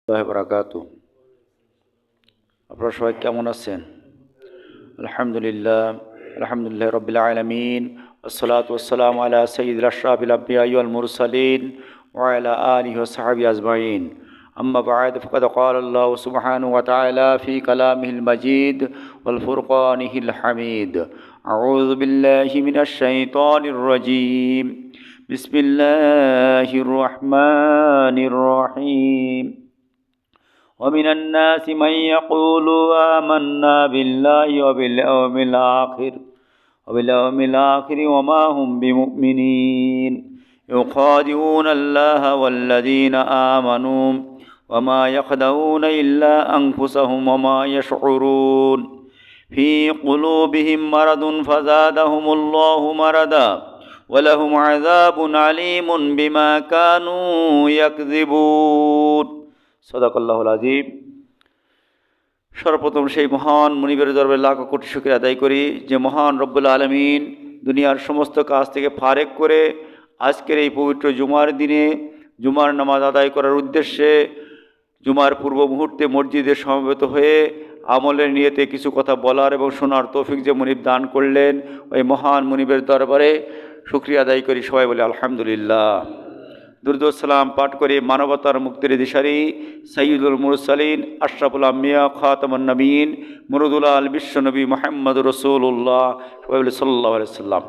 বারাকাতু। আপনারা সবাই কেমন আছেন? আলহামদুলিল্লাহ, আলহামদুলিল্লাহ রাব্বিল আলামিন, ওয়াসসালাতু ওয়াসসালামু আলা সাইয়্যিদিল আশরাফিল আম্বিয়া ওয়াল মুরসালিন ওয়া আলা আলিহি ওয়া সাহবিহি আজমাইন। আম্মা বা'দ, ফাকাদ ক্বালা আল্লাহু সুবহানাহু ওয়া তাআলা ফি কালামিহিল মাজিদ ওয়াল ফুরকানিহিল হামিদ। আউযু বিল্লাহি মিনাশ শাইতানির রাজীম। বিসমিল্লাহির রহমানির রহিম। ومن الناس من يقول آمنا بالله وباليوم الآخر وما هم بمؤمنين يخادعون الله والذين آمنوا وما يخدعون إلا أنفسهم وما يشعرون في قلوبهم مرض فزادهم الله مرضا ولهم عذاب عليم بما كانوا يكذبون। সদাকাল্লাহুল আযীম। সর্বপ্রথম সেই মহান মুনিবের দরবারে লাখ কোটি শুকরিয়া আদায় করি যে মহান রব্বুল আলামিন দুনিয়ার সমস্ত কাজ থেকে ফারেক করে আজকের এই পবিত্র জুমার দিনে জুমার নামাজ আদায় করার উদ্দেশ্যে জুমার পূর্ব মুহূর্তে মসজিদে সমবেত হয়ে আমলের নিয়তে কিছু কথা বলার এবং শোনার তৌফিক যে মুনিব দান করলেন, ওই মহান মুনিবের দরবারে শুকরিয়া আদায় করি। সবাই বলে আলহামদুলিল্লাহ। দুরূদ সালাম পাঠ করে মানবতার মুক্তির দিশারি সাইয়্যিদুল মুরসালিন আশরাফুল আম্বিয়া খাতামুন নবীন মুরুদুল আল বিশ্বনবী মুহাম্মদুর রাসূলুল্লাহ সাল্লাল্লাহু আলাইহি সাল্লাম।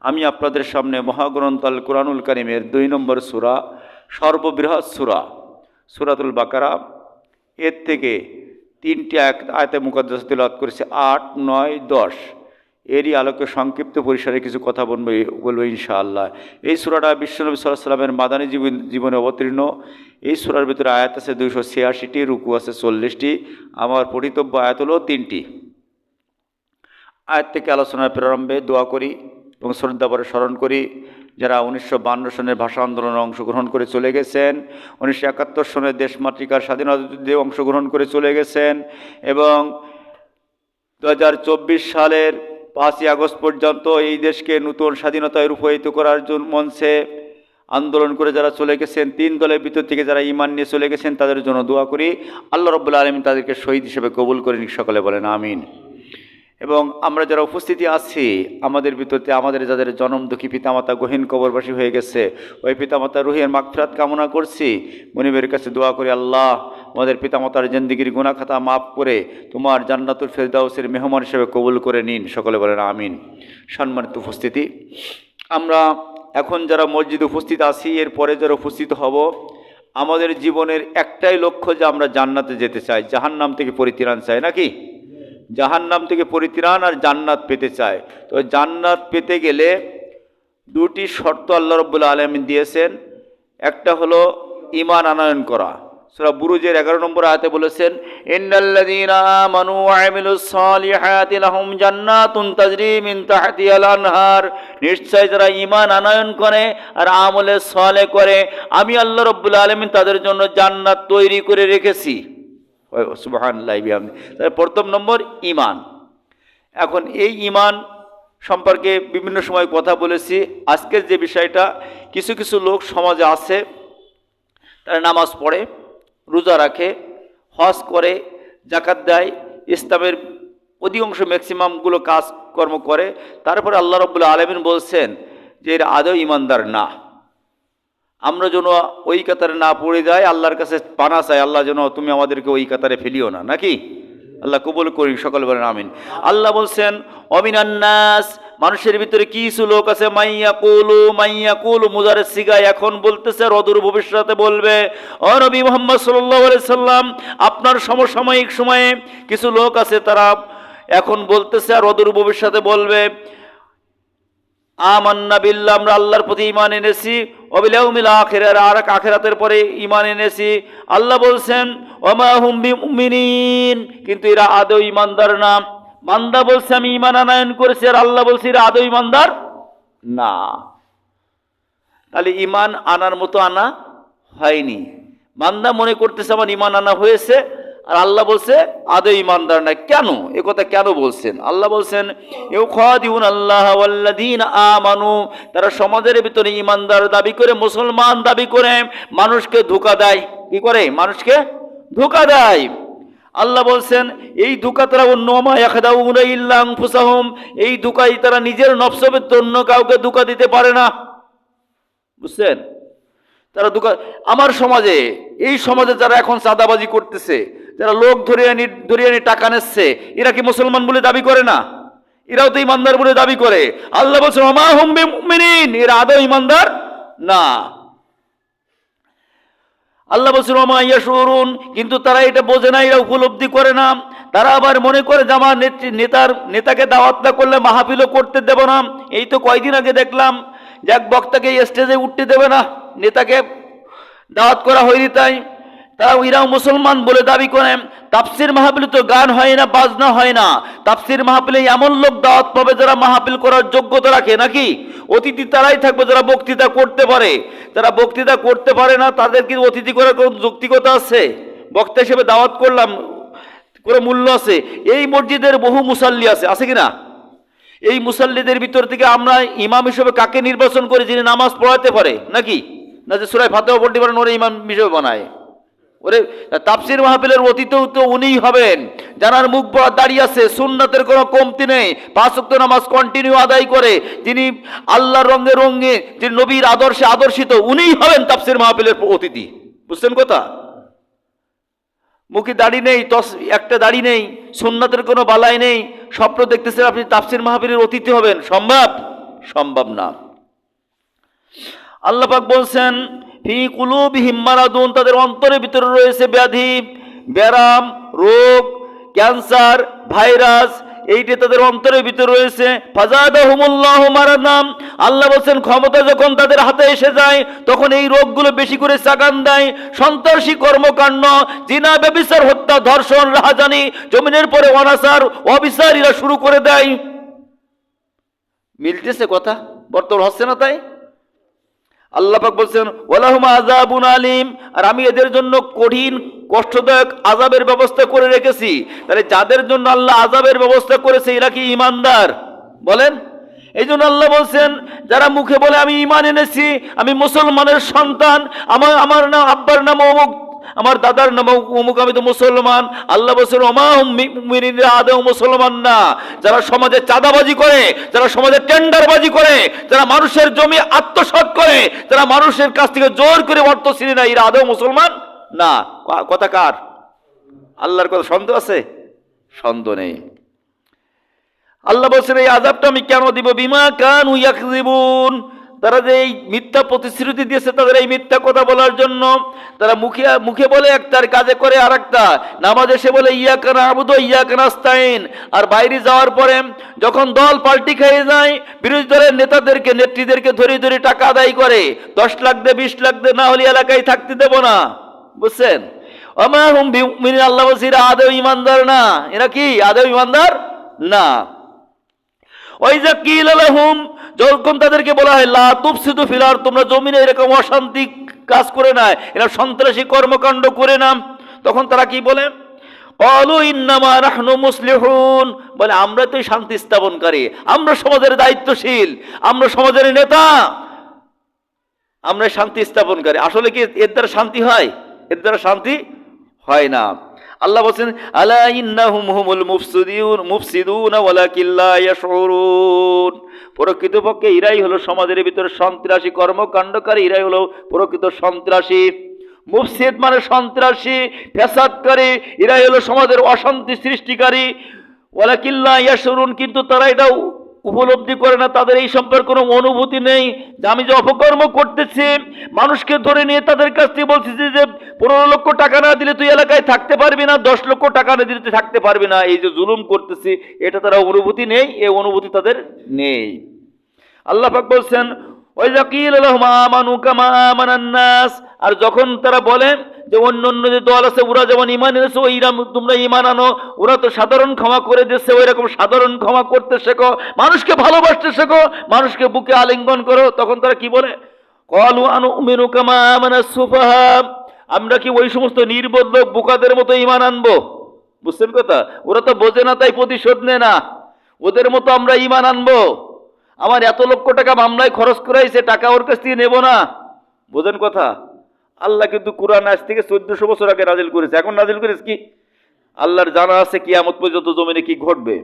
আমি আপনাদের সামনে মহাগ্রন্থ আল কুরআনুল কারীমের 2 নম্বর সূরা, সর্ববৃহৎ সূরা সূরাতুল বাকারা, এর থেকে 3টি আয়াতে মুকাদ্দাস তিলাওয়াত করেছি, 8, 9, 10। এরই আলোকে সংক্ষিপ্ত পরিসরে কিছু কথা বলবো ইনশাআল্লাহ। এই সূরাটা বিশ্বনবী সাল্লাল্লাহু আলাইহি সাল্লামের মাদানী জীবনে অবতীর্ণ। এই সূরার ভিতরে আয়াত আছে 286টি, রুকু আছে 40টি। আমার পঠিতব্য আয়াত হলো 3টি। আয়াত থেকে আলোচনার প্রারম্ভে দোয়া করি এবং শ্রদ্ধাভরে স্মরণ করি যারা 1952 সনের ভাষা আন্দোলনে অংশগ্রহণ করে চলে গেছেন, 1971 সনের দেশমাতৃকার স্বাধীনতা যুদ্ধে অংশগ্রহণ করে চলে গেছেন এবং 2024 সালের 5ই আগস্ট পর্যন্ত এই দেশকে নতুন স্বাধীনতায় রূপায়িত করার জন্য মঞ্চে আন্দোলন করে যারা চলে গেছেন, 3 দলের ভিতর থেকে যারা ঈমান নিয়ে চলে গেছেন তাদের জন্য দোয়া করি। আল্লাহ রাব্বুল আলামিন তাদেরকে শহীদ হিসেবে কবুল করে নিক, সকলে বলেন আমিন। এবং আমরা যারা উপস্থিতি আছি, আমাদের ভিতরতে আমাদের যাদের জনম দুঃখী পিতামাতা গহীন কবরবাসী হয়ে গেছে, ওই পিতামাতা রুহের মাগফিরাত কামনা করছি। মুনিবের কাছে দোয়া করি, আল্লাহ আমাদের পিতামাতার জিন্দেগির গুনাহ খাতা মাফ করে তোমার জান্নাতুল ফেরদাউসের মেহমান হিসেবে কবুল করে নিন, সকলে বলেন আমিন। সম্মানিত উপস্থিতি, আমরা এখন যারা মসজিদে উপস্থিত আছি, এরপরে যারা উপস্থিত হব, আমাদের জীবনের একটাই লক্ষ্য যে আমরা জান্নাতে যেতে চাই, জাহান্নাম থেকে পরিত্রাণ চাই, নাকি? জাহান্নাম থেকে পরিত্রাণ আর জান্নাত পেতে চায়। তো জান্নাত পেতে গেলে 2টি শর্ত আল্লাহ রাব্বুল আলামিন দিয়েছেন। একটা হলো ঈমান আনয়ন করা। সূরা বুরুজের 11 নম্বর আয়াতে বলেছেন, ইন্নাল্লাযীনা আমানু ওয়া আমিলুস সালিহাতি লাহুম জান্নাতুন তাজরি মিন তাহতিহাল আনহার। নিশ্চয় যারা ঈমান আনয়ন করে আর আমলে সালেহ করে, আমি আল্লাহ রাব্বুল আলামিন তাদের জন্য জান্নাত তৈরি করে রেখেছি। সুবহানাল্লাহ বিহামদিহি। প্রথম নম্বর ঈমান। এখন এই ঈমান সম্পর্কে বিভিন্ন সময় কথা বলেছি। আজকের যে বিষয়টা, কিছু কিছু লোক সমাজে আছে, তারা নামাজ পড়ে, রোজা রাখে, হজ করে, যাকাত দেয়, ইসলামের অধিকাংশ ম্যাক্সিমামগুলো কাজকর্ম করে, তারপরে আল্লাহ রাব্বুল আলামিন বলছেন যে এরা আদৌ ঈমানদার না। আমরা যেন ওই কাতারে না পড়ে যাই, আল্লাহর কাছে পানা চাই, আল্লাহ যেন তুমি আমাদেরকে ওই কাতারে ফেলিও না, নাকি? আল্লাহ কবুল করি, সকল বলেন আমিন। আল্লাহ বলছেন, অমিনান নাস, মানুষের ভিতরে কিছু লোক আছে, মাইয়াকুলু মুজারের সিগায় এখন বলতেছে, অদূর ভবিষ্যতে বলবে। ও নবী মুহাম্মদ সাল্লাল্লাহু আলাইহি সাল্লাম, আপনার সমসাময়িক সময়ে কিছু লোক আছে, তারা এখন বলতেছে আর অদূর ভবিষ্যতে বলবে, আমান্না বিল্লাহ, আমরা আল্লাহর প্রতি ঈমান এনেছি, ওয়াবিল ইয়াউমিল আখির, আর আখিরাতের পরে ঈমান এনেছি। আল্লাহ বলছেন, ওয়ামা হুম বিমুমিনিন, কিন্তু এরা আদৌ ঈমানদার না। বান্দা বলছে আমি ঈমান আনয়ন করেছি, আর আল্লাহ বলছে এরা আদৌ ঈমানদার না। তাহলে ঈমান আনার মতো আনা হয়নি। বান্দা মনে করতেছে আমার ঈমান আনা হয়েছে, আর আল্লাহ বলছে আদৌ ঈমানদার না। কেন এ কথা কেন বলছেন? আল্লাহ বলছেন, ইউখাদিউন আল্লাহ ওয়াল্লাযীনা আমানু, তারা সমাজের ভিতরে ঈমানদার দাবি করে, মুসলমান দাবি করে মানুষকে ধোঁকা দেয়। কি করে? মানুষকে ধোঁকা দেয়। আল্লাহ বলছেন এই ধোঁকা তারা অন্য মা ইয়াখদাউনা ইল্লা আনফুসাহুম, এই ধোঁকায় তারা নিজের নফস ব্যতীত অন্য কাউকে ধোঁকা দিতে পারে না। বুঝছেন? তারা ধোঁকা, আমার সমাজে, এই সমাজে যারা এখন চাঁদাবাজি করতেছে, যারা লোক ধরে আনি টাকা নিচ্ছে, এরা কি মুসলমান বলে দাবি করে না? এরাও তো ইমানদার বলে দাবি করে। আল্লাহ বলছেন ওমা হুম বিমুমিনিন, এরা আদৌ ইমানদার না। আল্লাহ বলছেন ওমা ইয়াশুরুন, কিন্তু তারা এটা বোঝে না, এরা উপলব্ধি করে না। তারা আবার মনে করে যে আমার নেতাকে দাওয়াত না করলে মাহফিলও করতে দেব না। এই তো কয়দিন আগে দেখলাম যে এক বক্তাকে স্টেজে উঠতে দেবে না, নেতাকে দাওয়াত করা হয়নি, তাই তারা ইরাও মুসলমান বলে দাবি করে। তাফসির মাহফিলে তো গান হয় না, বাজনা হয় না। তাফসির মাহফিলে এমন লোক দাওয়াত পাবে যারা মাহফিল করার যোগ্যতা রাখে নাকি? অতিথি তারাই থাকবে যারা বক্তৃতা করতে পারে। যারা বক্তৃতা করতে পারে না তাদের কি অতিথি করার কোনো যৌক্তিকতা আছে? বক্তা হিসেবে দাওয়াত করলাম, করে মূল্য আছে। এই মসজিদের বহু মুসাল্লি আছে কিনা? এই মুসাল্লিদের ভিতর থেকে আমরা ইমাম হিসেবে কাকে নির্বাচন করি? যিনি নামাজ পড়াতে পারে নাকি? না যে সূরা ফাতিহা পড়তে পারেন ওরে ইমাম হিসেবে বানায়? ওরে তাফসির মাহফিলের অতীতেও তো উনিই হবেন যার মুখ বড় দাঁড়িয়ে আছে, সুন্নাতের কোনো কমতি নেই, 5 ওয়াক্ত নামাজ কন্টিনিউ আদায় করে, যিনি আল্লাহর রঙে রঙে, যিনি নবীর আদর্শে আদর্শিত, উনিই হবেন তাফসির মাহফিলের অতিথি। বুঝছেন কথা? মুখে দাড়ি নেই, একটা দাড়ি নেই, সুন্নাতের কোনো বালাই নেই, স্বপ্ন দেখতেছেন আপনি তাফসির মাহফিলের অতিথি হবেন? সম্ভব না। আল্লাহ পাক বলছেন ফি কুলুবিহিম মারাদুন, তাদের অন্তরের ভিতরে রয়েছে ব্যাধি, ব্যারাম, রোগ, ক্যান্সার, ভাইরাস, এইটা তাদের অন্তরের ভিতরে রয়েছে। ফাজাদাহুমুল্লাহু মারাদাম, আল্লাহ বলছেন ক্ষমতা যখন তাদের হাতে এসে যায় তখন এই রোগগুলো বেশি করে চাগান দেয়। সন্ত্রাসী কর্মকাণ্ড, জিনা, ব্যভিচার, হত্যা, ধর্ষণ, রাহাজানি, জমিনের পরে অনাচার, অবিচার এরা শুরু করে দেয়। মিলতেছে কথা? বর্তমান হচ্ছে না তাই? আল্লাহ পাক বলছেন ওয়ালাহুম আযাবুন আলীম, আর আমি এদের জন্য কঠিন কষ্টদায়ক আযাবের ব্যবস্থা করে রেখেছি। তাহলে যাদের জন্য আল্লাহ আযাবের ব্যবস্থা করেছে এরা কি ঈমানদার? বলেন। এই জন্য আল্লাহ বলছেন যারা মুখে বলে আমি ঈমান এনেছি, আমি মুসলমানের সন্তান, আমার নাম, আব্বার নাম অমুক, আমার দাদার নাম অমুক, আমি তো মুসলমান। আল্লাহ বলছেন ওমা হুম বিমুমিনিন, আদৌ মুসলমান না। যারা সমাজে চাঁদাবাজি করে, যারা সমাজে টেন্ডারবাজি করে, যারা মানুষের জমি আত্মসাৎ করে, যারা মানুষের কাছ থেকে জোর করে অর্থ ছিনে নেয়, এরা আদৌ মুসলমান না। কথা কার? আল্লাহর কথা। সন্দেহ আছে? সন্দেহ নেই। আল্লাহ বলছেন এই আযাবটা আমি কেন দিব? বিমা কানু ইয়াকযিবুন, তারা যে এই মিথ্যা প্রতিশ্রুতি দিয়েছে তাদের এই মিথ্যা কথা বলার জন্য। তারা মুখে বলে একটার, কাজে করে আর একটা। নামাজ এসে বলে ইয়াকা না'বুদু ওয়া ইয়াকা নাস্তাইন, আর বাইরে যাওয়ার পরে যখন দল পাল্টি খেয়ে যায়, বিরোধী দলের নেতাদেরকে, নেত্রীদেরকে ধরে ধরে টাকা আদায় করে, 10 লাখ দে, 20 লাখ দে, না হলে এলাকায় থাকতে দেব না। বুঝছেন? ওমা হুম বিমুমিনিন, আল্লাহ বলছে এরা আদৌ ইমানদার না। এরা কি আদৌ ইমানদার না? ওয়াইজা কিলা লাহুম, যখন তাদেরকে বলা হয় লা তুফসিদু ফিল আরদ, তোমরা জমিনে এরকম অশান্তি কাজ করে না, এরা সন্ত্রাসী কর্মকাণ্ড করে না, তখন তারা কি বলে? ক্বালু ইন্নামা নাহনু মুসলিহুন, বলে আমরা তো শান্তি স্থাপনকারী, আমরা সমাজের দায়িত্বশীল, আমরা সমাজের নেতা, আমরা শান্তি স্থাপনকারী। আসলে কি এর দ্বারা শান্তি হয়? এর দ্বারা শান্তি হয় না। আল্লাহ বলছেন আলা ইন্নাহুম হুমুল মুফসিদুন ওয়ালাকিন লা ইয়াশউরুন, প্রকৃতপক্ষে এরাই হলো সমাজের ভিতরে সন্ত্রাসী কর্মকাণ্ডকারী, এরাই হলো প্রকৃত সন্ত্রাসী। মুফসিদ মানে সন্ত্রাসী, ফ্যাসাদকারী, এরাই হলো সমাজের অশান্তি সৃষ্টিকারী। ওয়ালাকিন লা ইয়াশউরুন, কিন্তু তারা এটা উপলব্ধি করে না, তাদের এই সম্পর্কে কোনো অনুভূতি নেই যে আমি যে অপকর্ম করতেছি, মানুষকে ধরে নিয়ে তাদের কাছ থেকে বলছি যে 15 লক্ষ টাকা না দিলে তুই এলাকায় থাকতে পারবি না, 10 লক্ষ টাকা না দিলে তুই থাকতে পারবি না, এই যে জুলুম করতেছি, এটা তারা অনুভূতি নেই, এই অনুভূতি তাদের নেই। আল্লাহ পাক বলছেন ওয়াইযা কিলা লাহুম আমানু কামা আমানান নাস, আর যখন তারা বলে যে অন্য যে দল আছে ওরা যেমন ঈমান এনেছে ওইরা তোমরা ঈমান আনো, ওরা তো সাধারণ ক্ষমা করে দিচ্ছে, ওই রকম সাধারণ ক্ষমা করতে শেখো, মানুষকে ভালোবাসতে শেখো, মানুষকে বুকে আলিঙ্গন করো। তখন তারা কি বলে? ক্বালু আনুমিনু কামা আমানাস সুফাহা, আমরা কি ওই সমস্ত নির্বোধ লোক বোকাদের মতো ঈমান আনবো? বুঝছেন কথা? ওরা তো বোঝে না তাই প্রতিশোধ নেয় না, ওদের মতো আমরা ঈমান আনবো? আমার এত লক্ষ টাকা মামলায় খরচ করাইছে, টাকা ওর কাছ থেকে নেব না। বোঝেন কথা? আল্লাহ কিন্তু কোরআন আজ থেকে 1400 বছর আগে নাজিল করেছে। এখন নাজিল করেছে কি? আল্লাহর জানা আছে কিয়ামত পর্যন্ত জমিনে কি ঘটবে।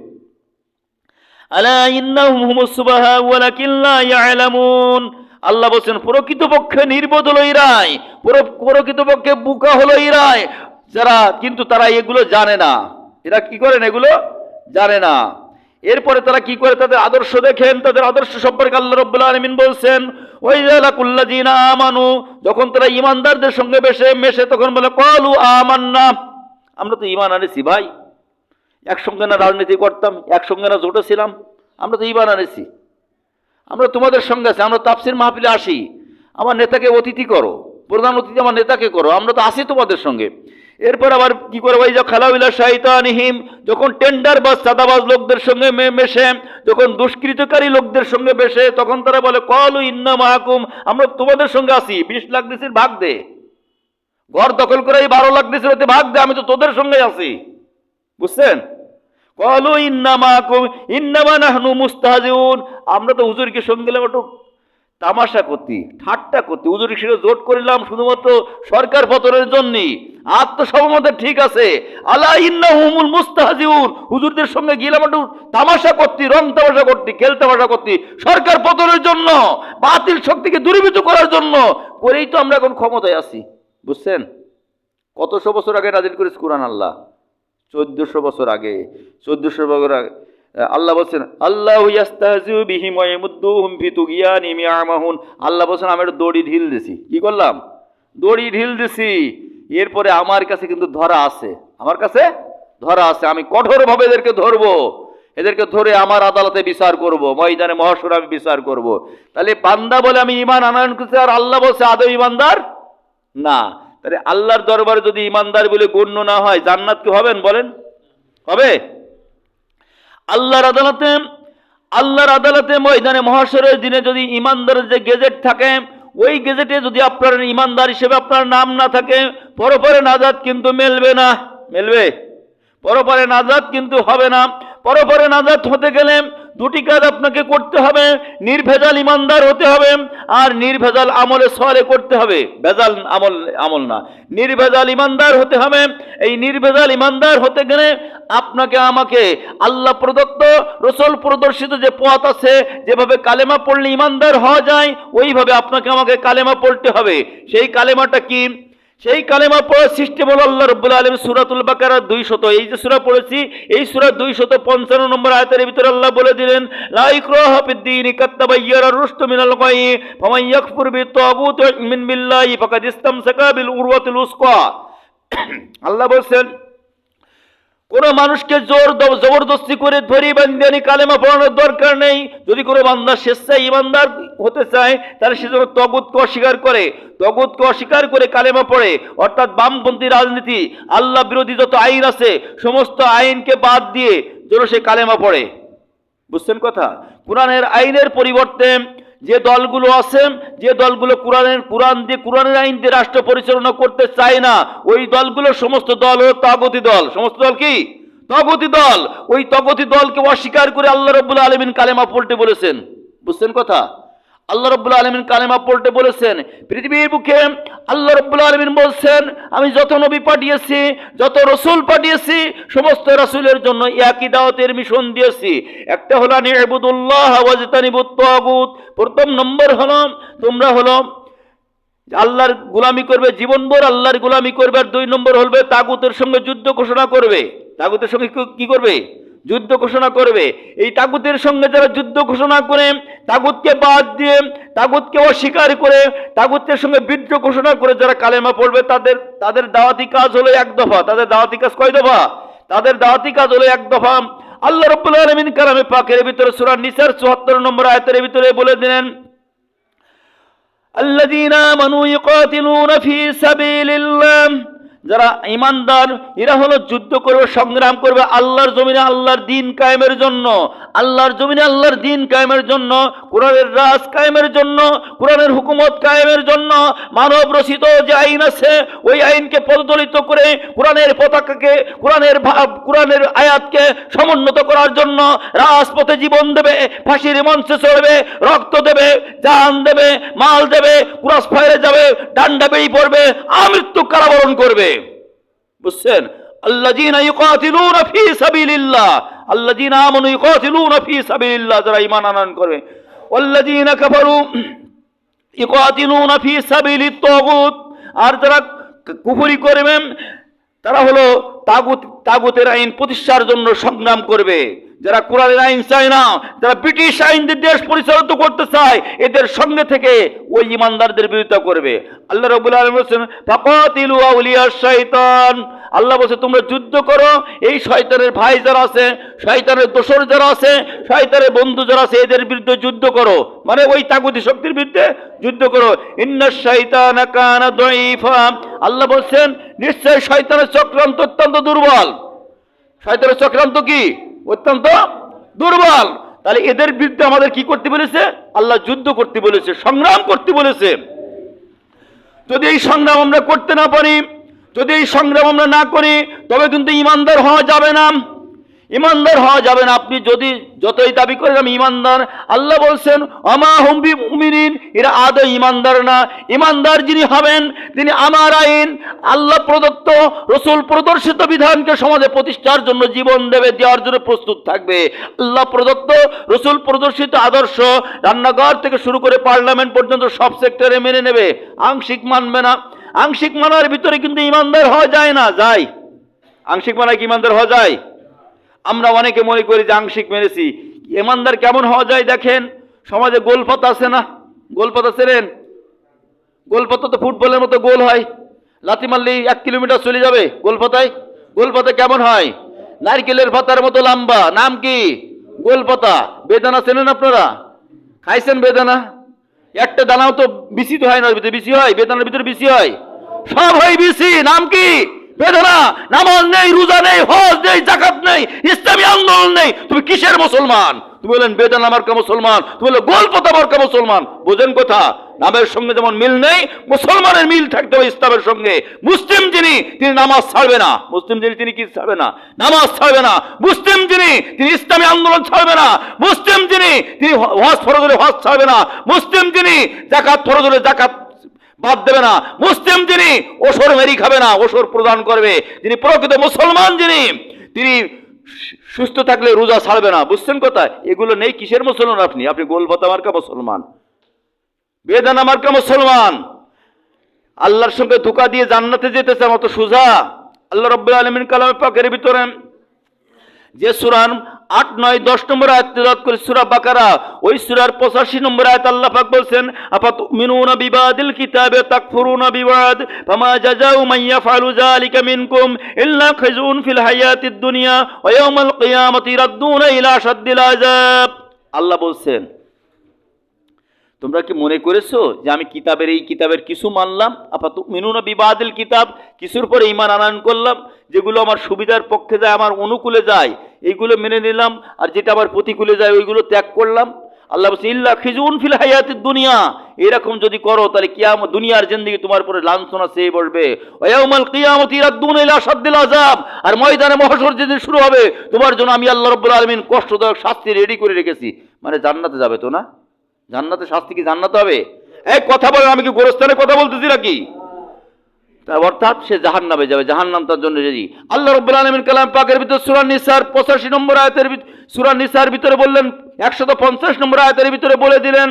আলা ইন্নাহুম হুমুস সুবাহা ওয়ালাকিন লা ইয়ালামুন। আল্লাহ বলেন প্রকৃতপক্ষে নির্বোধ হলো এরাই, প্রকৃতপক্ষে বোকা হলো এরাই যারা, কিন্তু তারা এগুলো জানে না। এরা কি করেন? এগুলো জানে না। এরপরে তারা কি করে? তাদের আদর্শ দেখেন, তাদের আদর্শ সম্পর্কে আল্লাহ রাব্বুল আলামিন বলছেন ওয়াইযা লাকুল্লাযিনা আমানু, যখন তারা ঈমানদারদের সঙ্গে মেশে তখন বলে ক্বালু আমান্না, আমরা তো ঈমান আনেছি ভাই, একসঙ্গে না রাজনীতি করতাম, একসঙ্গে না জোটে ছিলাম, আমরা তো ঈমান আনেছি, আমরা তোমাদের সঙ্গে আছি, আমরা তাফসীর মাহফিলে আসি, আমার নেতাকে অতিথি করো, প্রধান অতিথি আমার নেতাকে করো, আমরা তো আছি তোমাদের সঙ্গে। এরপর আবার কি করে? ভাই যা খালাউলা শাইতানিহিম, যখন টেন্ডার বা সাদাবাজ লোকদের সঙ্গে মেশে, যখন দুষ্কৃতকারী লোকদের সঙ্গে মেশে, তখন তারা বলে ক্বালু ইন্না মাআকুম, আমরা তোমাদের সঙ্গে আছি, 20 লাখ দিছিস ভাগ দে, ঘর দখল করে এই 12 লাখ দিছিস ওতে ভাগ দে, আমি তো তোদের সঙ্গে আছি। বুঝছেন? ক্বালু ইন্না মাআকুম ইন্নামা নাহনু মুস্তাহজিউন, আমরা তো হুজুরকে সঙ্গে গেলাম একটু তামাশা করতি, ঠাট্টা করতি, হুজুরের সাথে জোট করিলাম শুধুমাত্র সরকার পতনের জন্যই, আর তো সব আমাদের ঠিক আছে। আলা ইন্নাহুমুল মুস্তাহজিউন, হুজুরদের সঙ্গে গেলাম একটু তামাশা করতি, রং তামাশা করতি, খেল তামাশা করতি, সরকার পতনের জন্য, বাতিল শক্তিকে দূরীভূত করার জন্য, করেই তো আমরা এখন ক্ষমতায় আছি। বুঝছেন? কতশো বছর আগে নাজিল করেছে কোরআন আল্লাহ? 1400 বছর আগে। 1400 বছর আগে আল্লাহ বলছেন আল্লাহু ইয়াস্তাহজিউ বিহিম ওয়া ইয়ামুদ্দুহুম ফি তুগয়ানিহিম ইয়ামাহুন। আল্লাহ বলছেন আমি একটা দড়ি ঢিল দিছি। কি করলাম? দড়ি ঢিল দিছি। এরপরে আমার কাছে কিন্তু ধরা আছে, আমার কাছে ধরা আছে, আমি কঠোরভাবে এদেরকে ধরবো, এদেরকে ধরে আমার আদালতে বিচার করব, ময়দানে মহাশরে আমি বিচার করব। তাহলে বান্দা বলে আমি ঈমান আনয়ন করছি, আর আল্লাহ বলছে আদৌ ঈমানদার না। তাহলে আল্লাহর দরবারে যদি ঈমানদার বলে গণ্য না হয়, জান্নাত কি হবেন বলেন? হবে? আল্লাহর আদালতে ময়দানে মহাশরের দিনে যদি ঈমানদারের যে গেজেট থাকে, ওই গেজেটে যদি আপনার ঈমানদার হিসেবে আপনার নাম না থাকে, পরপরে নাজাত কিন্তু মিলবে না। মিলবে? পরপরে নাজাত কিন্তু হবে না। পরপরে নাজাত হতে গেলে দুটি কাজ আপনাকে করতে হবে, নির্ভেজাল ঈমানদার হতে হবে, আর নির্ভেজাল আমলে সলে করতে হবে। ভেজাল আমল না, নির্ভেজাল ঈমানদার হতে হবে। এই নির্ভেজাল ঈমানদার হতে গেলে আপনাকে আমাকে আল্লাহ প্রদত্ত রাসূল প্রদর্শিত যে পথ আছে, যেভাবে কালেমা পড়লে ঈমানদার হওয়া যায়, ওইভাবে আপনাকে আমাকে কালেমা পড়তে হবে। সেই কালেমাটা কি? সেই কালেমা পড়ার সিস্টেম হলো আল্লাহ রাব্বুল আলামিন সূরাতুল বাকারা 200, এই যে সূরা পড়েছি, এই সূরা 255 নম্বর আয়াতের ভিতরে আল্লাহ বলে দিলেন লা ইকরাহা ফিদ-দীন কাদ তাবায়্যানা রুশদু মিনাল গায়ি ফামান ইয়াকফুর বিত-তাগুতি ওয়া ইউমিন বিল্লাহি ফাকাদ ইসতামসাকা বিল উরওয়াতিল উসকা। আল্লাহ বলেন কোন মানুষকে জবরদস্তি করে ধরি বান্দানি কালেমা পড়ানোর দরকার নেই। যদি কোনো বান্দা স্বেচ্ছায় ঈমানদার হতে চায়, তাহলে সে যেন তাগুতকে অস্বীকার করে, তাগুতকে অস্বীকার করে কালেমা পড়ে, অর্থাৎ বামপন্থী রাজনীতি, আল্লাহ বিরোধী যত আইন আছে সমস্ত আইনকে বাদ দিয়ে যেন সে কালেমা পড়ে। বুঝছেন কথা? কোরআনের আইনের পরিবর্তে যে দলগুলো আছে, যে দলগুলো কোরআনের আইন দিয়ে রাষ্ট্র পরিচালনা করতে চায় না, ওই দলগুলো সমস্ত দল হলো তাগুতি দল। সমস্ত দল কি? তাগুতি দল। ওই তাগুতি দলকে অস্বীকার করে আল্লাহ রাব্বুল আলামিন কালেমা পড়তে বলেছেন। বুঝছেন কথা? আল্লাহ রাব্বুল আলামিন কালেমা পড়তে বলেছেন। পৃথিবীর বুকে আল্লাহ রাব্বুল আলামিন বলছেন আমি যত নবী পাঠিয়েছি, যত রাসূল পাঠিয়েছি, সমস্ত রাসূলের জন্য একই দাওয়াতের মিশন দিয়েছি। একটা হলো নি'বুদুল্লাহ ওয়াজতানিবুত তাগুত। প্রথম নম্বর হলো তোমরা হলো আল্লাহর গোলামি করবে, জীবনভর আল্লাহর গোলামি করবে। আর 2 নম্বর হলো তাগুতের সঙ্গে যুদ্ধ ঘোষণা করবে। তাগুতের সঙ্গে কি করবে? যুদ্ধ ঘোষণা করবে। এই তাগুতের সঙ্গে যারা যুদ্ধ ঘোষণা করে, তাগুতকে বাদ দিয়ে, তাগুতকে অস্বীকার করে, তাগুতের সঙ্গে বিদ্রোহ ঘোষণা করে যারা কালেমা পড়বে, তাদের দাওয়াতি কাজ হলো এক দফা। তাদের দাওয়াতি কাজ কয় দফা? তাদের দাওয়াতি কাজ হলো এক দফা। আল্লাহ রাব্বুল আলামিন কালামে পাকের ভিতরে সূরা নিসার 74 নম্বর আয়াতের ভিতরে বলে দিলেন আল্লাযীনা আমানু ইউকাতিলুনা ফি সাবিলিল্লাহ যারা ইমানদার এরা হলো যুদ্ধ করবে, সংগ্রাম করবে আল্লাহর জমিনে আল্লাহর দিন কায়েমের জন্য, আল্লাহর জমিনে আল্লাহর দিন কায়েমের জন্য, কোরআনের রাজ কায়েমের জন্য, কোরআনের হুকুমত কায়েমের জন্য। মানব রচিত যে আইন আছে ওই আইনকে পদদলিত করে কোরআনের পতাকাকে, কোরআনের আয়াতকে সমুন্নত করার জন্য রাজপথে জীবন দেবে, ফাঁসির মঞ্চে চড়বে, রক্ত দেবে, জান দেবে, মাল দেবে, ক্রস ফায়ারে যাবে, ডান্ডা বেড়ি পড়বে, আমৃত্যু কারাবরণ করবে। বুঝছেন? আল্লাযীনা ইউকাতিলুনা ফী সাবিলিল্লাহ, আল্লাযীনা আমানু ইউকাতিলুনা ফী সাবিলিল্লাহ, যারা ঈমান আনয়ন করবে। ওয়াল্লাযীনা কাফারু ইউকাতিলুনা ফী সাবিলিত তাগুত, আর যারা কুফরি করবে তারা হলো তাগুতের আইন প্রতিষ্ঠার জন্য সংগ্রাম করবে। যারা কোরআনের আইন চায় না, যারা ব্রিটিশ আইন দিয়ে দেশ পরিচালিত করতে চায়, এদের সঙ্গে থেকে ওই ইমানদারদের বিরোধিতা করবে। আল্লাহ রাব্বুল আলামিন বলেন ফাকাতিলু আউলিয়াশ শাইতান, আল্লাহ বলছে তোমরা যুদ্ধ করো এই শয়তানের ভাই যারা আছে, শয়তানের দোসর যারা আছে, শয়তানের বন্ধু যারা আছে, এদের বিরুদ্ধে যুদ্ধ করো, মানে ওই তাগুতি শক্তির বিরুদ্ধে যুদ্ধ করো। ইন্নাশ শাইতানা কানা দাঈফা, আল্লাহ বলছেন নিশ্চয় শয়তানের চক্রান্ত অত্যন্ত দুর্বল। শয়তানের চক্রান্ত কি? অত্যন্ত দুর্বল। তাহলে এদের বিরুদ্ধে আমাদের কি করতে বলেছে? আল্লাহ যুদ্ধ করতে বলেছে, সংগ্রাম করতে বলেছে। যদি এই সংগ্রাম আমরা করতে না পারি, যদি এই সংগ্রাম আমরা না করি, তবে কিন্তু ইমানদার হওয়া যাবে না, ইমানদার হওয়া যাবে না। আপনি যদি যতই দাবি করেন আমি ইমানদার, আল্লাহ বলছেন আমা হুম বিমুমিনিন, এরা আদৌ ইমানদার না। ইমানদার যিনি হবেন তিনি আমার আইন, আল্লাহ প্রদত্ত রসুল প্রদর্শিত বিধানকে সমাজে প্রতিষ্ঠার জন্য জীবন দেওয়ার জন্য প্রস্তুত থাকবে। আল্লাহ প্রদত্ত রসুল প্রদর্শিত আদর্শ রান্নাঘর থেকে শুরু করে পার্লামেন্ট পর্যন্ত সব সেক্টরে মেনে নেবে, আংশিক মানবে না। আংশিক মানার ভিতরে কিন্তু ইমানদার হওয়া যায় না। যায় আংশিক মানায় কি ইমানদার হওয়া যায়? আমরা অনেকে মনে করি যে আংশিক মেনেছি। ইমানদার কেমন হওয়া যায় দেখেন, সমাজে গোলপাতা আছে না? গোলপাতা ছিলেন? গোলপাতা তো ফুটবলের মতো গোল হয়, লাথি মারলেই 1 কিলোমিটার চলে যাবে গোলপাতায়। গোলপাতা কেমন হয়? নারকেলের পাতার মতো লম্বা, নাম কি? গোলপাতা। বেদানা চেনেন আপনারা? খাইছেন বেদানা? একটা দানাও তো বিসি তো হয় না, বিসি হয়? বেদানার ভিতরে বিসি হয়? সব হয় বিসি। নাম কি? বেদনা। নামাজ নেই, রোজা নেই, হজ নেই, যাকাত নেই, ইসলামী আন্দোলন নেই, তুমি কিসের মুসলমান? তুমি বলেন বেদনা মার্কা মুসলমান, তুমি বলে গোলপাতা মার্কা মুসলমান। বোঝেন কথা? নামের সঙ্গে যেমন মিল নেই, মুসলমানের মিল থাকতে হবে ইসলামের সঙ্গে। মুসলিম যিনি তিনি নামাজ ছাড়বে না, মুসলিম যিনি তিনি কি ছাড়বে না? নামাজ ছাড়বে না। মুসলিম যিনি তিনি ইসলামী আন্দোলন ছাড়বে না। মুসলিম যিনি তিনি হজ ফরজ হলে হজ ছাড়বে না। মুসলিম যিনি যাকাত ফরজ হলে যাকাত বাদ দেবে না। মুসলিম যিনি ওসর মেরি খাবে না, ওসর প্রদান করবে। যিনি প্রকৃত মুসলমান যিনি তিনি সুস্থ থাকলে রোজা ছাড়বে না। বুঝছেন কথা? এগুলো নেই, কিসের মুসলমান আপনি? আপনি গোলপাতা মার্কা মুসলমান, বেদানা মার্কা মুসলমান। আল্লাহর সঙ্গে ধোঁকা দিয়ে জান্নাতে যেতে চান, অত সোজা? আল্লাহ রাব্বুল আলামিন কালামে পাকের ভিতরে যে সূরা 8, 9, 10 নম্বর আয়াত তেলাওয়াত করে সূরা বাকারা, ওই সূরার 85 নম্বর আয়াত আল্লাহ পাক বলছেন আফাতুমিনুনা বিবাদিল কিতাবে তাকফুরুনা বিবাদ ফামা জাযাউ মান ইয়াফআলু যালিকা মিনকুম ইল্লা খিজুন ফিল হায়াতিদ দুনিয়া ওয়া ইয়াউমাল কিয়ামাতি রাদ্দুনা ইলা আশাদ্দিল আযাব। আল্লাহ বলছেন তোমরা কি মনে করেছো যে আমি এই কিতাবের কিছু মানলাম? আফাতুমিনুনা বিবাদিল কিতাব, কিছুর পরে ঈমান আনয়ন করলাম, যেগুলো আমার সুবিধার পক্ষে যায়, আমার অনুকূলে যায়, এইগুলো মেনে নিলাম, আর যেটা আমার প্রতিকূলে যায় ওইগুলো ত্যাগ করলাম। আল্লাহ বলছে ইল্লা খিজুন ফিল হায়াতিদ দুনিয়া, এরকম যদি করো তাহলে কিয়ামত দুনিয়ার জিন্দেগি তোমার উপরে লাঞ্ছনা চেয়ে বসবে। ওয়া ইয়াউমাল কিয়ামাতি রাদ্দুনা ইলা আশাদ্দিল আযাব, আর ময়দানে মহশর যেদিন শুরু হবে তোমার জন্য আমি আল্লাহ রাব্বুল আলামিন কষ্টদায়ক শাস্তি রেডি করে রেখেছি। মানে জান্নাতে যাবে তো না? জান্নাতে শাস্তি কি জান্নাতে হবে? এই কথা বলেন, আমি কি গোরস্থানে কথা বলতেছি নাকি? অর্থাৎ সে জাহান্নামে যাবে, জাহান্নাম তার জন্য রেডি। আল্লাহ রাব্বুল আলামিন কালাম পাকের ভিতর সূরা নিসার 85 নম্বর আয়াতের সূরা নিসার ভিতরে বললেন, 150 নম্বর আয়াতের ভিতরে বলে দিলেন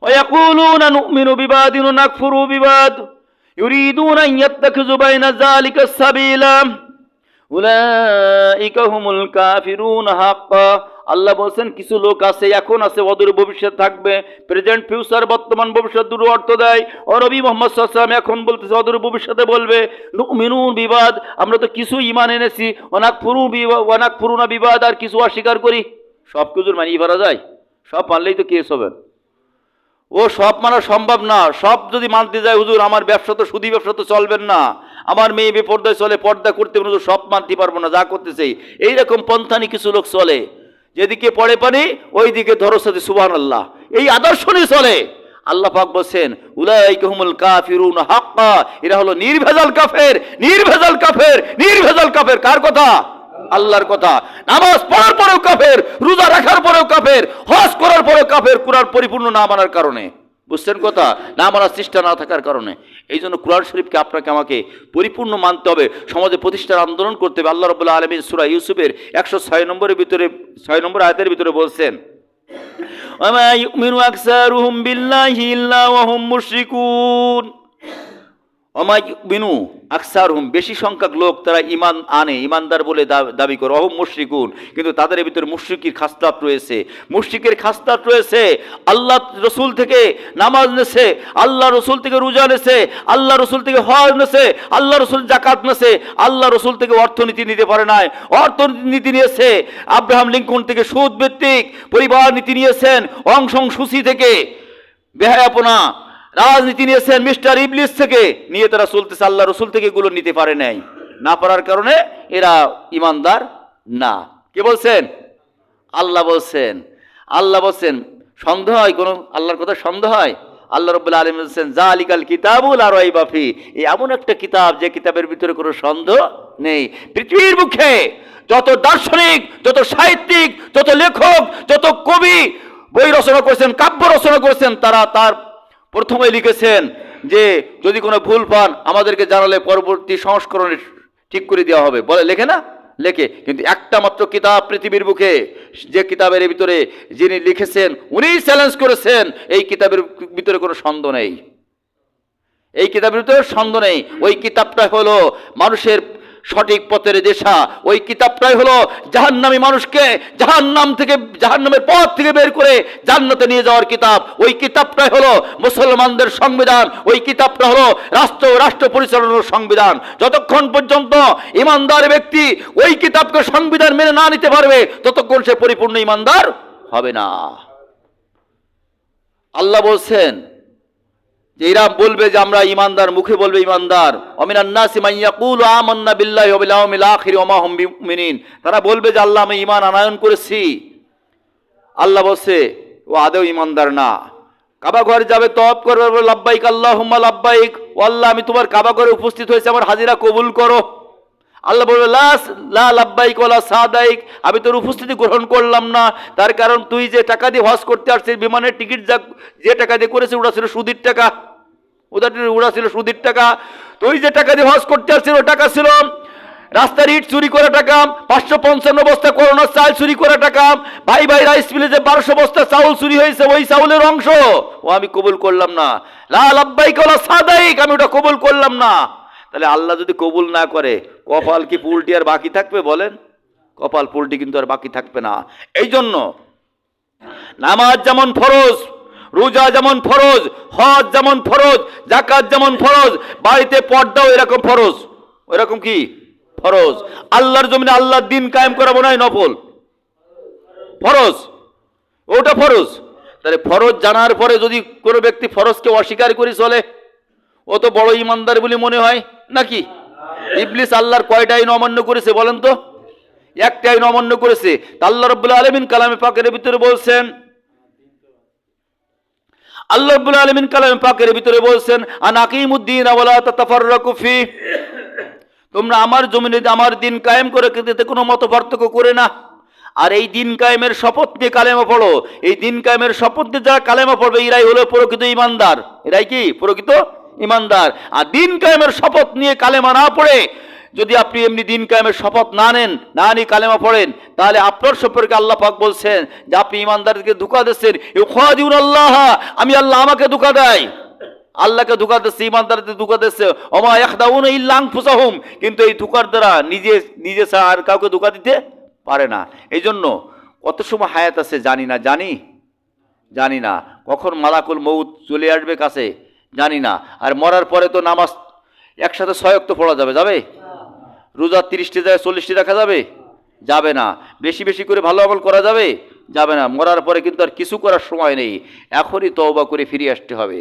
ওয়ায়াকুলুনা নুমিনু বিবাদিন ওয়া নাকফুরু বিবাদ ইউরিদুনা আন ইয়াত্তাখিযু বাইনা যালিকা সাবিলা উলাইকা হুমুল কাফিরুন হাক্কা। আল্লাহ বলছেন কিছু লোক আছে, এখন আছে, অদূর ভবিষ্যৎ থাকবে। প্রেজেন্ট, ফিউচার, বর্তমান, ভবিষ্যৎ দুটো অর্থ দেয়। ও নবী মুহাম্মদ সাল্লাল্লাহু আলাইহি ওয়াসাল্লাম এখন বলতেছে অদূর ভবিষ্যতে বলবে নুমিনুন বিবাদ, আমরা তো কিছু ঈমান এনেছি, ওয়া নাকফুরুনা বিবাদ, আর কিছু অস্বীকার করি। সব কিছুর মানিয়ে ফেলা যায়? সব মানলেই তো কেস হবে। ও সব মানা সম্ভব না। সব যদি মানতে যায় হুজুর আমার ব্যবসা তো সুদী ব্যবসা তো চলবেন না, আমার মেয়ে বেপর্দায় চলে, পর্দা করতে বলে সব মানতে পারবো না, যা করতেছে এইরকম পন্থানি কিছু লোক চলে, যেদিকে পড়ে পানি ওই দিকে ধরো সাথে সুবহানাল্লাহ, এই আদর্শ নিয়ে চলে। আল্লাহ পাক বলছেন উলাইকা হুমুল কাফিরুন হাক্কা, এরা হলো নির্ভেজাল কাফের, নির্ভেজাল কাফের, নির্ভেজাল কাফের। কার কথা? আল্লাহর কথা। নামাজ পড়ার পরেও কাফের, রোজা রাখার পরেও কাফের, হজ করার পরেও কাফের, কোরআন পরিপূর্ণ না মানার কারণে। বুঝছেন কথা? না মানার চেষ্টা না থাকার কারণে। এই জন্য কোরআন শরীফকে আপনাকে আমাকে পরিপূর্ণ মানতে হবে, সমাজে প্রতিষ্ঠার আন্দোলন করতে হবে। আল্লাহ রাব্বুল আলামিন সূরা ইউসুফের 106 নম্বরের ভিতরে 6 নম্বর আয়াতের ভিতরে বলছেন ওয়ামা ইউমিনু আকসারুহুম বিল্লাহি ইল্লা ওয়া হুম মুশরিকুন। ওয়ামা ইউমিনু আকসারুহুম, বেশি সংখ্যক লোক তারা ঈমান আনে, ঈমানদার বলে দাবি করে, ওয়া হুম মুশরিকুন, কিন্তু তাদের ভিতরে মুশরিকির খাসলাত রয়েছে। মুশরিকের খাসলাত রয়েছে, আল্লাহ রসুল থেকে নামাজ নেছে, আল্লাহ রসুল থেকে রোজা নেছে, আল্লাহ রসুল থেকে হজ নেছে, আল্লাহ রসুল যাকাত নেছে, আল্লাহ রসুল থেকে অর্থনীতি নিতে পারে নাই, অর্থনীতি নিয়েছে আব্রাহাম লিঙ্কন থেকে, সুদ ভিত্তিক পরিবার নীতি নিয়েছেন অং সং সুচি থেকে, বেহায়াপনা রাজনীতি নিয়েছেন মিস্টার ইবলিস থেকে, নিয়ে তারা চলতেছে, আল্লাহ রসুল থেকে এগুলো নিতে পারে নাই, না পারার কারণে এরা ইমানদার না। কে বলছেন? আল্লাহ বলছেন। আল্লাহ বলছেন সন্দেহ হয় কোনো আল্লাহর কথা? সন্দেহ হয়? আল্লাহ রাব্বুল আলামিন বলছেন যালিকাল কিতাবুল লা রাইবা ফি, এই এমন একটা কিতাব যে কিতাবের ভিতরে কোনো সন্দেহ নেই। পৃথিবীর মুখে যত দার্শনিক, যত সাহিত্যিক, যত লেখক, যত কবি বই রচনা করেছেন, কাব্য রচনা করেছেন, তারা তার প্রথমে লিখেছেন যে যদি কোনো ভুল পান আমাদেরকে জানালে পরবর্তী সংস্করণে ঠিক করে দেওয়া হবে, বলে লেখে না? লেখে। কিন্তু একটা মাত্র কিতাব পৃথিবীর বুকে, যে কিতাবের ভিতরে যিনি লিখেছেন উনি চ্যালেঞ্জ করেছেন এই কিতাবের ভিতরে কোনো সন্দেহ নেই, এই কিতাবের ভিতরে সন্দেহ নেই। ওই কিতাবটা হলো মানুষের সঠিক পথের দিশা, ওই কিতাবটাই হলো জাহান্নামী মানুষকে জাহান্নামের পথ থেকে বের করে জান্নাতে নিয়ে যাওয়ার কিতাব, ওই কিতাবটাই হলো মুসলমানদের সংবিধান, ওই কিতাবটা হলো রাষ্ট্র পরিচালনার সংবিধান। যতক্ষণ পর্যন্ত ইমানদার ব্যক্তি ওই কিতাবকে সংবিধান মেনে না নিতে পারবে ততক্ষণ সে পরিপূর্ণ ইমানদার হবে না। আল্লাহ বলছেন যে এরা বলবে যে আমরা ইমানদার, মুখে বলবে ইমানদার, অমিনান নাসি মান ইয়াকুলু আমান্না বিল্লাহি ওয়া বিল ইয়াউমিল আখির ওয়া মা হুম বিমুমিনিন, তারা বলবে যে আল্লাহ আমি ঈমান আনয়ন করেছি। আল্লাহ বলছে ও আদৌ ইমানদার না। কাবা ঘরে যাবে, তওয়াফ করবে, বলবে লাব্বাইক আল্লাহুম্মা লাব্বাইক, ও আল্লাহ আমি তোমার কাবা ঘরে উপস্থিত হয়েছি, আমার হাজিরা কবুল করো। আল্লাহ বলবে লা লাব্বাইক ওয়ালা সাদাইক, আমি তোর উপস্থিতি গ্রহণ করলাম না, তার কারণ তুই যে টাকা দিয়ে হজ করতে আসছিস, বিমানের টিকিট যে টাকা দিয়ে করেছিস ওটা ছিল সুদের টাকা, ওটা ছিল সুদের টাকা। তুই যে টাকা দিয়ে হজ করতে আসছিস ওই টাকা ছিল রাস্তার ইট চুরি করা টাকা, 555 বস্তা করোনার চাল চুরি করা টাকা, ভাই রাইস মিলে যে 1200 বস্তা চাউল চুরি হয়েছে ওই চাউলের অংশ, ও আমি কবুল করলাম না। লা লাব্বাইক ওয়ালা সাদাইক, আমি ওটা কবুল করলাম না। তাহলে আল্লাহ যদি কবুল না করে কপাল কি পুলটি আর বাকি থাকবে? বলেন, কপাল পুলটি কিন্তু আর বাকি থাকবে না। এই জন্য নামাজ যেমন ফরজ, রোজা যেমন ফরজ, হজ যেমন ফরজ, যাকাত যেমন ফরজ, বাড়িতে পর্দাও এরকম ফরজ। ওইরকম কি ফরজ? আল্লাহর জমিনে আল্লাহর দিন কায়েম করা মনে হয় নফল, ফরজ ওটা ফরজ। তাহলে ফরজ জানার পরে যদি কোনো ব্যক্তি ফরজকে অস্বীকার করে চলে, ও তো বড় ইমানদার বলে মনে হয় নাকি? ইবলিস আল্লাহর কয়টা আইন অমান্য করেছে বলেন তো? একটা আইন অমান্য করেছে। আল্লাহ রাব্বুল আলামিন কালামে পাকের ভিতরে বলছেন, আল্লাহ রাব্বুল আলামিন কালামে পাকের ভিতরে বলছেন আনাকিমুদ্দিন ওয়া লা তাতাফাররাকু ফি, তোমরা আমার জমিনে আমার দিন কায়েম করে এতে কোনো মত পার্থক্য করে না। আর এই দিন কায়েমের শপথ নিয়ে কালেমা পড়ো, এই দিন কায়েমের শপথ দিয়ে যারা কালেমা পড়বে এরাই হলো প্রকৃত ইমানদার। এরাই কি প্রকৃত ইমানদার। আর দিন কায়েমের শপথ নিয়ে কালেমা না পড়ে যদি আপনি এমনি দিন কায়েমের শপথ না নেন, না নিয়ে কালেমা পড়েন, তাহলে আপনার সম্পর্কে আল্লাহ পাক বলছেন যে আপনি ইমানদারকে ধোঁকা দিচ্ছেন। ইউখাদিউন আল্লাহ, আমি আল্লাহ আমাকে ধোঁকা দেয়, আল্লাহকে ধোঁকা দিচ্ছে, ইমানদারদের ধোঁকা দিচ্ছে। ওমা ইয়াখদাউনা ইল্লা আনফুসাহুম, কিন্তু এই ধোঁকার দ্বারা নিজে ছাড়া আর কাউকে ধোঁকা দিতে পারে না। এই জন্য কত সময় হায়াত আছে জানি না, কখন মালাকুল মউত চলে আসবে কাছে জানি না। আর মরার পরে তো নামাজ একসাথে 6 ওয়াক্ত পড়া যাবে? রোজা 30টি জায়গায় 40টি রাখা যাবে না। বেশি বেশি করে ভালো আমল করা যাবে না। মরার পরে কিন্তু আর কিছু করার সময় নেই, এখনই তওবা করে ফিরে আসতে হবে।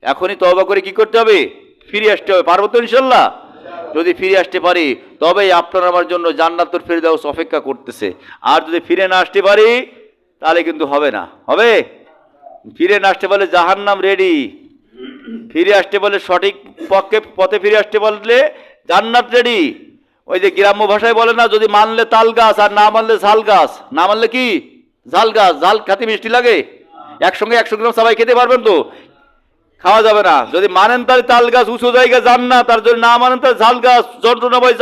এখনই তওবা করে কি করতে হবে? ফিরে আসতে হবে। পারবো তো ইনশাল্লাহ? যদি ফিরে আসতে পারি তবেই আপনার আমার জন্য জান্নাতুল ফেরদাউস অপেক্ষা করতেছে। আর যদি ফিরে না আসতে পারি তাহলে কিন্তু হবে না। হবে? ফিরে না আসতে পারলে জাহান্নাম রেডি, ফিরে আসতে পারলে সঠিক পথে ফিরে আসতে পারলে জান্নাত রেডি। ওই যে গ্রাম্য ভাষায় বলে না, যদি মানলে তাল গাছ আর না মানলে ঝাল গাছ। না মানলে কি? ঝাল গাছ। ঝাল খেতে মিষ্টি লাগে, একসঙ্গে 100 গ্রাম সবাই খেতে পারবেন তো? খাওয়া যাবে না। যদি মানেন তাহলে তাল গাছ উঁচু জায়গা জান্নাত, আর যদি না মানেন তাহলে ঝাল গাছ যন্ত্রণা বই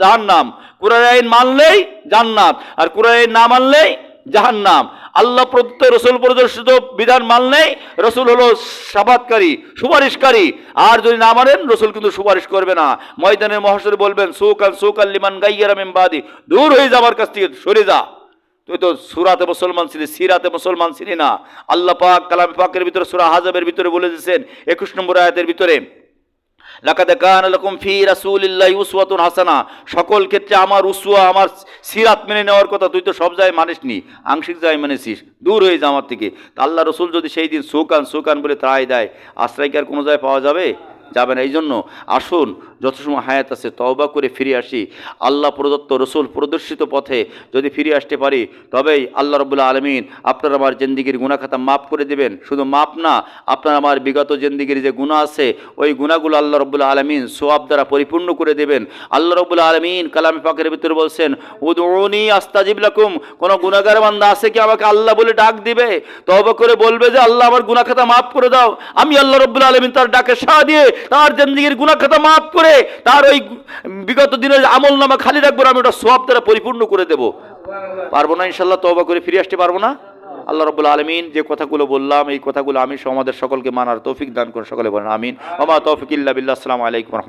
জাহান্নাম। কুরআন আইন মানলেই জান্নাত, আর কুরআন আইন না মানলেই জাহান্নাম। আল্লাহ প্রদত্ত রসুল প্রদর্শিত বিধান মানলেই রসুল হলো শাফাতকারী, সুপারিশকারী। আর যদি না মানেন রসুল কিন্তু সুপারিশ করবে না। ময়দানের মহাশরে বলবেন সুকান লিমান গাইয়ারা মিন বাদি, দূর হয়ে যাবার কাছ থেকে সরে যা, তুই তো সুরাতে মুসলমান ছিলি, সিরাতে মুসলমান ছিলি না। আল্লাহ পাক কালামে পাকের ভিতরে সূরা হাজাবের ভিতরে বলে দিয়েছেন 21 নম্বর আয়াতের ভিতরে, লাকাদ কানা লাকুম ফি রাসূলিল্লাহি উসওয়াতুন হাসানা, সকল ক্ষেত্রে আমার উসওয়া, আমার সিরাত মেনে নেওয়ার কথা। তুই তো সব জায়গায় মানিসনি, আংশিক জায়গায় মেনেছিস, দূর হয়ে যা আমার থেকে। তা আল্লাহ রসুল যদি সেই দিন সুকান বলে ত্রায় দেয়, আশ্রয় কি আর কোনো জায়গায় পাওয়া যাবে? যাবে না। এই জন্য আসুন যত সময় হায়াত আছে তওবা করে ফিরে আসি। আল্লাহ প্রদত্ত রসুল প্রদর্শিত পথে যদি ফিরে আসতে পারি তবেই আল্লাহ রাব্বুল আলামিন আপনার আমার জিন্দিগির গুনাহ খাতা মাফ করে দেবেন। শুধু মাফ না, আপনার আমার বিগত জিন্দিগির যে গুনাহ আছে ওই গুনাহগুলো আল্লাহ রাব্বুল আলামিন সওয়াব দ্বারা পরিপূর্ণ করে দেবেন। আল্লাহ রাব্বুল আলামিন কালামে পাকের ভিতরে বলছেন, উদউনি আস্তাজিব লাকুম, কোন গুনাহগার বান্দা আছে কি আমাকে আল্লাহ বলে ডাক দিবে, তওবা করে বলবে যে আল্লাহ আমার গুনাহ খাতা মাফ করে দাও, আমি আল্লাহ রাব্বুল আলামিন তার ডাকে সাড়া দিয়ে তার জিন্দেগীর গুনাহ খাতা মাফ করে তার ওই বিগত দিনের আমলনামা খালি রাখবো, আমি ওটা সওয়াব দ্বারা পরিপূর্ণ করে দেব। পারবো না ইনশাআল্লাহ? তওবা করে ফিরে আসতে পারবো না? আল্লাহ রাব্বুল আলামিন যে কথাগুলো বললাম এই কথাগুলো আমি আমাদের সকলকে মানার তৌফিক দান করুন। সকলে বলেন আমিন। ওয়া মা তৌফিক ইল্লা বিল্লাহ। আসসালামু আলাইকুম ওয়া রাহমাতুল্লাহ।